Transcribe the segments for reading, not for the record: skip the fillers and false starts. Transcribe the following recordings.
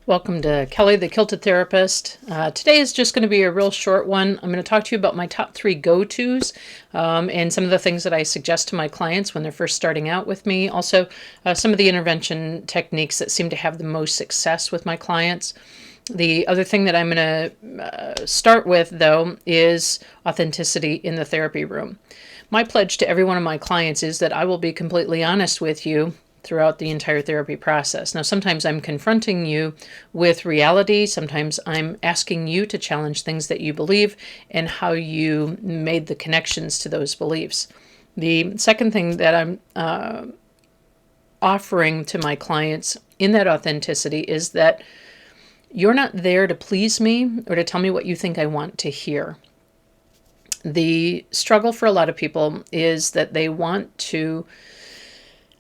Welcome to Kelly, the Kilted Therapist. Today is just going to be a real short one. I'm going to talk to you about my top 3 go-tos and some of the things that I suggest to my clients when they're first starting out with me. Also, some of the intervention techniques that seem to have the most success with my clients. The other thing that I'm going to start with, though, is authenticity in the therapy room. My pledge to every one of my clients is that I will be completely honest with you throughout the entire therapy process. Now, sometimes I'm confronting you with reality. Sometimes I'm asking you to challenge things that you believe and how you made the connections to those beliefs. The second thing that I'm offering to my clients in that authenticity is that you're not there to please me or to tell me what you think I want to hear. The struggle for a lot of people is that they want to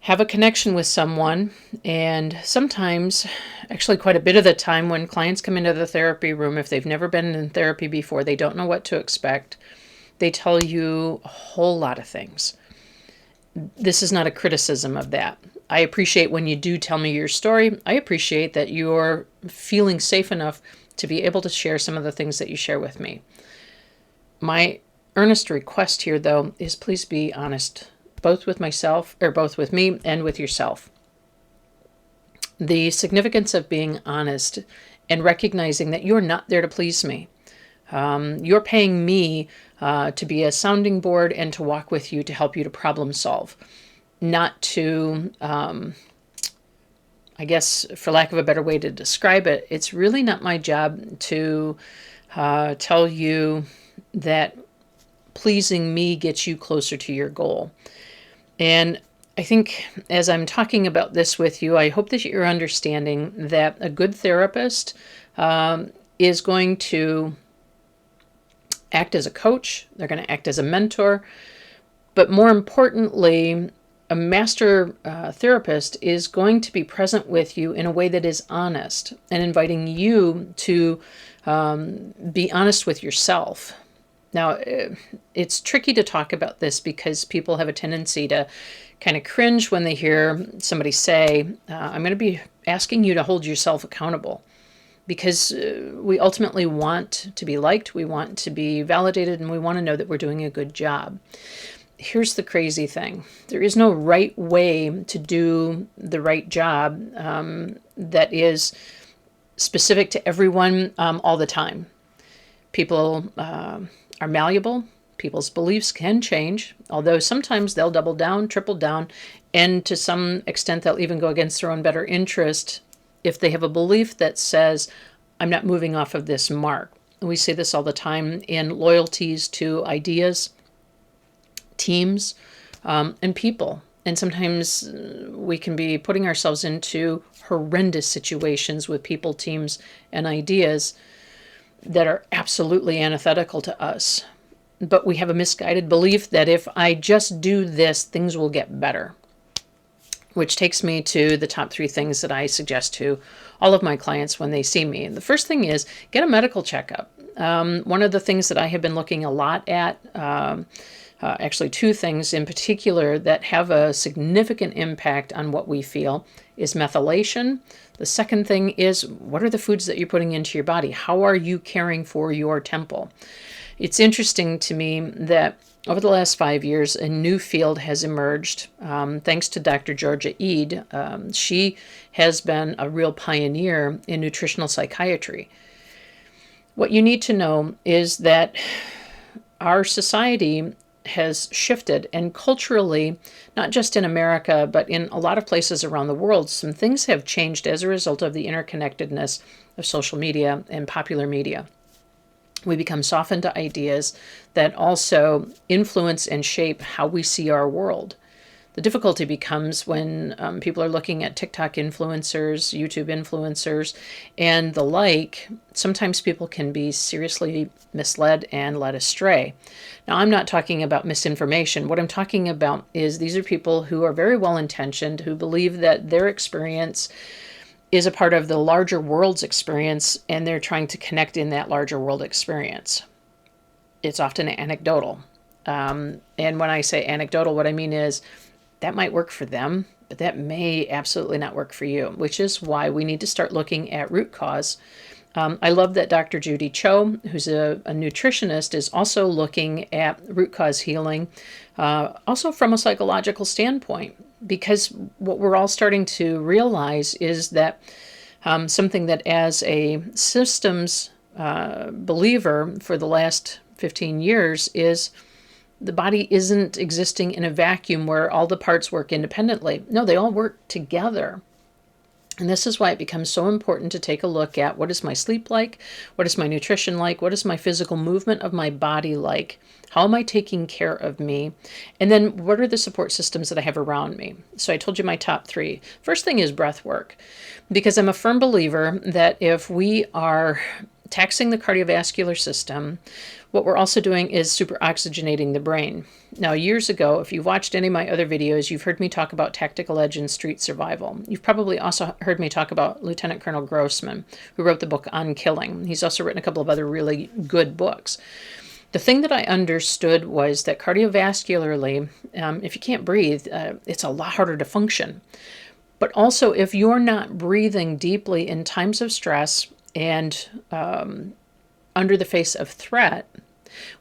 have a connection with someone, and sometimes, actually quite a bit of the time, when clients come into the therapy room, if they've never been in therapy before, they don't know what to expect. They tell you a whole lot of things. This is not a criticism of that. I appreciate when you do tell me your story. I appreciate that you're feeling safe enough to be able to share some of the things that you share with me. My earnest request here, though, is please be honest, both with me and with yourself. The significance of being honest and recognizing that you're not there to please me. You're paying me to be a sounding board and to walk with you to help you to problem solve, not to, I guess, for lack of a better way to describe it, it's really not my job to tell you that pleasing me gets you closer to your goal. And I think as I'm talking about this with you, I hope that you're understanding that a good therapist is going to act as a coach. They're going to act as a mentor. But more importantly, a master therapist is going to be present with you in a way that is honest and inviting you to be honest with yourself. Now, it's tricky to talk about this because people have a tendency to kind of cringe when they hear somebody say, I'm going to be asking you to hold yourself accountable, because we ultimately want to be liked, we want to be validated, and we want to know that we're doing a good job. Here's the crazy thing. There is no right way to do the right job that is specific to everyone all the time. People are malleable. People's beliefs can change, although sometimes they'll double down, triple down, and to some extent they'll even go against their own better interest if they have a belief that says, I'm not moving off of this mark. We see this all the time in loyalties to ideas, teams, and people. And sometimes we can be putting ourselves into horrendous situations with people, teams, and ideas that are absolutely antithetical to us. But we have a misguided belief that if I just do this, things will get better. Which takes me to the top 3 things that I suggest to all of my clients when they see me. And the first thing is get a medical checkup. One of the things that I have been looking a lot at, actually 2 things in particular that have a significant impact on what we feel, is methylation. The second thing is, what are the foods that you're putting into your body? How are you caring for your temple? It's interesting to me that over the last 5 years, a new field has emerged, thanks to Dr. Georgia Ede. She has been a real pioneer in nutritional psychiatry. What you need to know is that our society has shifted, and culturally, not just in America, but in a lot of places around the world, some things have changed as a result of the interconnectedness of social media and popular media. We become softened to ideas that also influence and shape how we see our world. The difficulty becomes when people are looking at TikTok influencers, YouTube influencers, and the like. Sometimes people can be seriously misled and led astray. Now, I'm not talking about misinformation. What I'm talking about is these are people who are very well-intentioned, who believe that their experience is a part of the larger world's experience, and they're trying to connect in that larger world experience. It's often anecdotal. And when I say anecdotal, what I mean is that might work for them, but that may absolutely not work for you, which is why we need to start looking at root cause. I love that Dr. Judy Cho, who's a nutritionist, is also looking at root cause healing, also from a psychological standpoint, because what we're all starting to realize is that something that as a systems believer for the last 15 years is the body isn't existing in a vacuum where all the parts work independently. No, they all work together. And this is why it becomes so important to take a look at what is my sleep like? What is my nutrition like? What is my physical movement of my body like? How am I taking care of me? And then what are the support systems that I have around me? So I told you my top 3. First thing is breath work, because I'm a firm believer that if we are taxing the cardiovascular system, what we're also doing is super oxygenating the brain. Now, years ago, if you've watched any of my other videos, you've heard me talk about tactical edge and street survival. You've probably also heard me talk about Lieutenant Colonel Grossman, who wrote the book On Killing. He's also written a couple of other really good books. The thing that I understood was that cardiovascularly, if you can't breathe, it's a lot harder to function. But also, if you're not breathing deeply in times of stress and under the face of threat,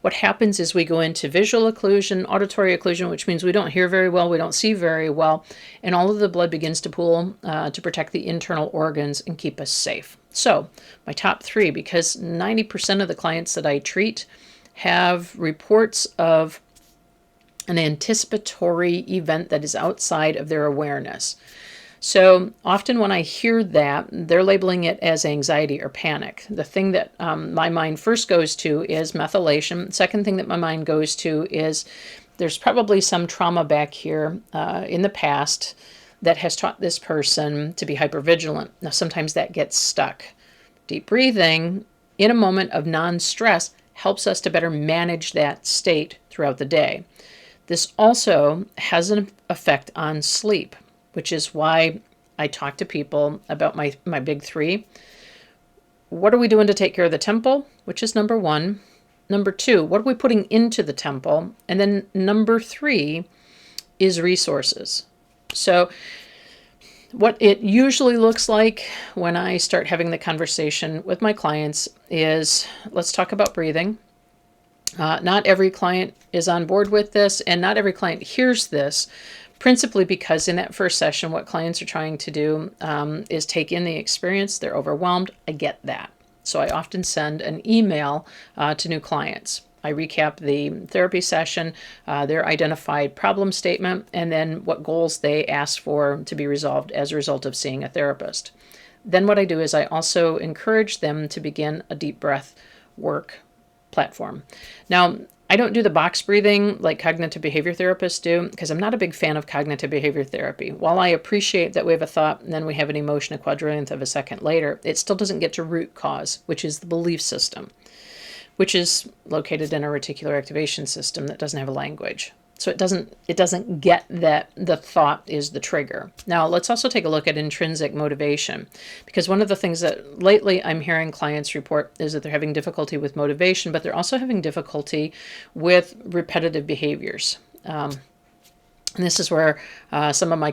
what happens is we go into visual occlusion, auditory occlusion, which means we don't hear very well, we don't see very well, and all of the blood begins to pool to protect the internal organs and keep us safe. So my top 3, because 90% of the clients that I treat have reports of an anticipatory event that is outside of their awareness. So often when I hear that, they're labeling it as anxiety or panic. The thing that my mind first goes to is methylation. Second thing that my mind goes to is there's probably some trauma back here in the past that has taught this person to be hypervigilant. Now, sometimes that gets stuck. Deep breathing in a moment of non-stress helps us to better manage that state throughout the day. This also has an effect on sleep, which is why I talk to people about my big 3. What are we doing to take care of the temple, which is number 1. Number 2, what are we putting into the temple? And then number 3 is resources. So what it usually looks like when I start having the conversation with my clients is, let's talk about breathing. Not every client is on board with this, and not every client hears this, principally because in that first session, what clients are trying to do is take in the experience. They're overwhelmed. I get that. So I often send an email to new clients. I recap the therapy session, their identified problem statement, and then what goals they asked for to be resolved as a result of seeing a therapist. Then what I do is I also encourage them to begin a deep breath work platform. Now, I don't do the box breathing like cognitive behavior therapists do, because I'm not a big fan of cognitive behavior therapy. While I appreciate that we have a thought and then we have an emotion a quadrillionth of a second later, it still doesn't get to root cause, which is the belief system, which is located in our reticular activation system that doesn't have a language. So it doesn't get that the thought is the trigger. Now, let's also take a look at intrinsic motivation, because one of the things that lately I'm hearing clients report is that they're having difficulty with motivation, but they're also having difficulty with repetitive behaviors. And this is where some of my